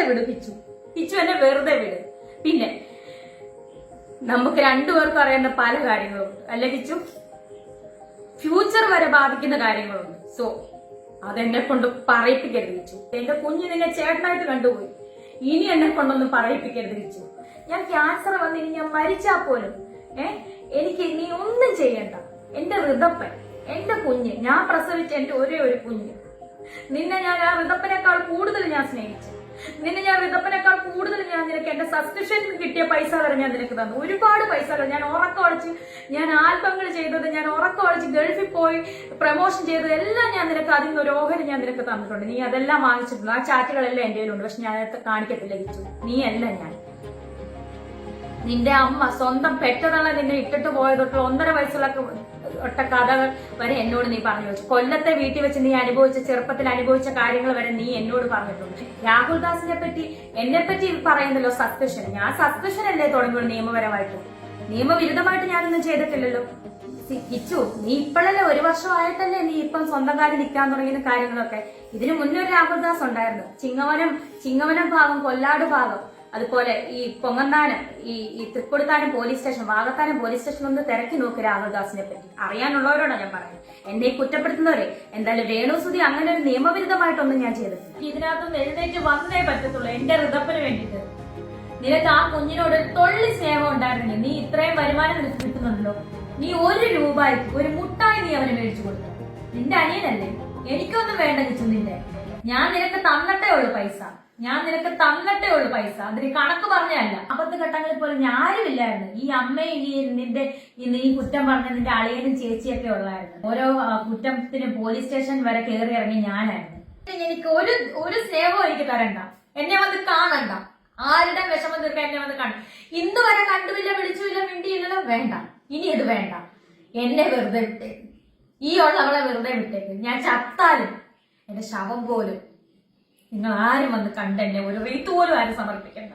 വിട് കിച്ചു. കിച്ചു എന്നെ വെറുതെ വിട്. പിന്നെ നമുക്ക് രണ്ടുപേർക്കും അറിയുന്ന പല കാര്യങ്ങളുണ്ട് അല്ലെ കിച്ചു? ഫ്യൂച്ചർ വരെ ബാധിക്കുന്ന കാര്യങ്ങളുണ്ട്. സോ അതെന്നെ കൊണ്ട് പറയിപ്പിക്കരുത് കിച്ചു. എന്റെ കുഞ്ഞ് നിന്നെ ചേട്ടനായിട്ട് കണ്ടുപോയി. ഇനി എന്നെ കൊണ്ടൊന്നും പറയിപ്പിക്കരുത് കിച്ചു. ഞാൻ ക്യാൻസർ വന്ന് ഇനി ഞാൻ മരിച്ചാ പോലും എനിക്ക് നീ ഒന്നും ചെയ്യണ്ട. എന്റെ ഋതപ്പൻ, എന്റെ കുഞ്ഞ്, ഞാൻ പ്രസവിച്ച എന്റെ ഒരേ ഒരു കുഞ്ഞ്, നിന്നെ ഞാൻ ആ ഋതപ്പനേക്കാൾ കൂടുതൽ ഞാൻ സ്നേഹിച്ചു. നിന്നെ ഞാൻ ഋതപ്പനേക്കാൾ കൂടുതൽ ഞാൻ നിനക്ക് എന്റെ സബ്സ്ക്രിപ്ഷൻ കിട്ടിയ പൈസ വരെ ഞാൻ നിനക്ക് തന്നു. ഒരുപാട് പൈസകൾ ഞാൻ ഉറക്കമടിച്ച്, ഞാൻ ആൽബങ്ങൾ ചെയ്തത്, ഞാൻ ഉറക്കമടിച്ച് ഗൾഫിൽ പോയി പ്രൊമോഷൻ ചെയ്തത് എല്ലാം ഞാൻ നിനക്ക് അതിൽ നിന്ന് ഒരു ഓഹരി ഞാൻ നിനക്ക് തന്നിട്ടുണ്ട്. നീ അതെല്ലാം വാങ്ങിച്ചിട്ടുണ്ട്. ആ ചാറ്റുകളെല്ലാം എന്റെ കയ്യിലുണ്ട്. പക്ഷെ ഞാൻ കാണിക്കത്തില്ല കിച്ചു. നീ അല്ല ഞാൻ. നിന്റെ അമ്മ സ്വന്തം പെറ്റതള്ള നിന്നെ ഇട്ടിട്ട് പോയതൊട്ടുള്ള 1.5 വയസ്സുള്ള ഒട്ട കഥകൾ വരെ എന്നോട് നീ പറഞ്ഞു വെച്ചു. കൊല്ലത്തെ വീട്ടിൽ വെച്ച് നീ അനുഭവിച്ച, ചെറുപ്പത്തിൽ അനുഭവിച്ച കാര്യങ്ങൾ വരെ നീ എന്നോട് പറഞ്ഞിട്ടുണ്ട്. രാഹുൽ ദാസിനെ പറ്റി, എന്നെ പറ്റി പറയുന്നല്ലോ സസ്പെൻഷൻ. ഞാൻ സസ്പെൻഷൻ അല്ലേ തുടങ്ങിയുള്ളൂ നിയമപരമായിട്ട്. നിയമവിരുദ്ധമായിട്ട് ഞാനൊന്നും ചെയ്തിട്ടില്ലല്ലോ കിച്ചു. നീ ഇപ്പോഴല്ലേ 1 വർഷമായിട്ടല്ലേ നീ ഇപ്പം സ്വന്തം കാര്യം നിൽക്കാൻ തുടങ്ങിയ കാര്യങ്ങളൊക്കെ. ഇതിനു മുന്നേ ഒരു രാഹുൽ ദാസ് ഉണ്ടായിരുന്നു. ചിങ്ങവനം ഭാഗം, കൊല്ലാട് ഭാഗം, അതുപോലെ ഈ പൊങ്ങന്താനം, ഈ Thrikkodithanam police station, Vakathanam police station ഒന്ന് തിരക്കി നോക്ക് രാഹുൽ ദാസിനെ പറ്റി. അറിയാനുള്ളവരോടാണ് ഞാൻ പറയുന്നത്. എന്നെ കുറ്റപ്പെടുത്തുന്നവരെ. എന്തായാലും രേണുസുതി അങ്ങനെ ഒരു നിയമവിരുദ്ധമായിട്ടൊന്നും ഞാൻ ചെയ്തിട്ടില്ല. ഇതിനകത്തൊന്നും എഴുന്നേറ്റ് വന്നേ പറ്റത്തുള്ളൂ എന്റെ ഋതപ്പന് വേണ്ടിയിട്ട്. നിനക്ക് ആ കുഞ്ഞിനോട് തൊള്ളി സ്നേഹം ഉണ്ടായിരുന്നെങ്കിൽ നീ ഇത്രയും വരുമാനം നിനക്ക് കിട്ടുന്നുണ്ടല്ലോ, നീ 1 രൂപയ്ക്ക് ഒരു മുട്ടായി നീ അവന് മേടിച്ചു കൊടുത്തു. നിന്റെ അനിയനല്ലേ? എനിക്കൊന്നും വേണ്ട കിച്ചു നിന്റെ. ഞാൻ നിനക്ക് തന്നിട്ടേ ഉള്ളു പൈസ. അതിന് കണക്ക് പറഞ്ഞല്ല. അബദ്ധഘട്ടങ്ങളിൽ പോലും ഞാരുമില്ലായിരുന്നു. ഈ അമ്മയും നീ കുറ്റം പറഞ്ഞ നിന്റെ അളിയനും ചേച്ചിയൊക്കെ ഉള്ളായിരുന്നു. ഓരോ കുറ്റത്തിനും പോലീസ് സ്റ്റേഷൻ വരെ കയറി ഇറങ്ങി ഞാനായിരുന്നു. എനിക്ക് ഒരു സ്നേഹവും എനിക്ക് തരണ്ട. എന്നെ വന്ന് കാണണ്ട. ആരുടെ വിഷമം തീർക്കാൻ എന്നെ വന്ന് കാണണ്ട. ഇന്ന് വരെ കണ്ടുമില്ല, വിളിച്ചുമില്ല, മിണ്ടിയില്ലല്ലോ. വേണ്ട, ഇനി ഇത് വേണ്ട. എന്നെ വെറുതെ വിട്ടേക്ക്. ഈ ഉള്ളവളെ വെറുതെ വിട്ടേക്ക്. ഞാൻ ചത്താലും എന്റെ ശവം പോലും നിങ്ങൾ ആരും വന്ന് കണ്ടെന്നെ ഒരു റീത്ത് പോലും ആരും സമർപ്പിക്കണ്ട.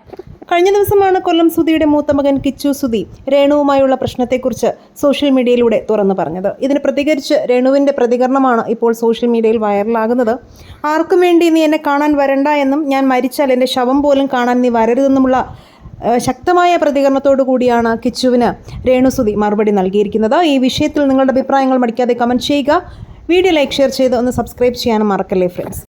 കഴിഞ്ഞ ദിവസമാണ് കൊല്ലം സുധിയുടെ മൂത്ത മകൻ കിച്ചു സുധി രേണുവുമായുള്ള പ്രശ്നത്തെക്കുറിച്ച് സോഷ്യൽ മീഡിയയിലൂടെ തുറന്നു പറഞ്ഞത്. ഇതിന് പ്രതികരിച്ച് രേണുവിൻ്റെ പ്രതികരണമാണ് ഇപ്പോൾ സോഷ്യൽ മീഡിയയിൽ വൈറലാകുന്നത്. ആർക്കും വേണ്ടി നീ എന്നെ കാണാൻ വരണ്ട എന്നും ഞാൻ മരിച്ചാൽ എൻ്റെ ശവം പോലും കാണാൻ നീ വരരുതെന്നുമുള്ള ശക്തമായ പ്രതികരണത്തോടു കൂടിയാണ് കിച്ചുവിന് രേണുസുധി മറുപടി നൽകിയിരിക്കുന്നത്. ഈ വിഷയത്തിൽ നിങ്ങളുടെ അഭിപ്രായങ്ങൾ മടിക്കാതെ കമൻറ്റ് ചെയ്യുക. വീഡിയോ ലൈക്ക്, ഷെയർ ചെയ്ത് ഒന്ന് സബ്സ്ക്രൈബ് ചെയ്യാനും മറക്കല്ലേ ഫ്രണ്ട്സ്.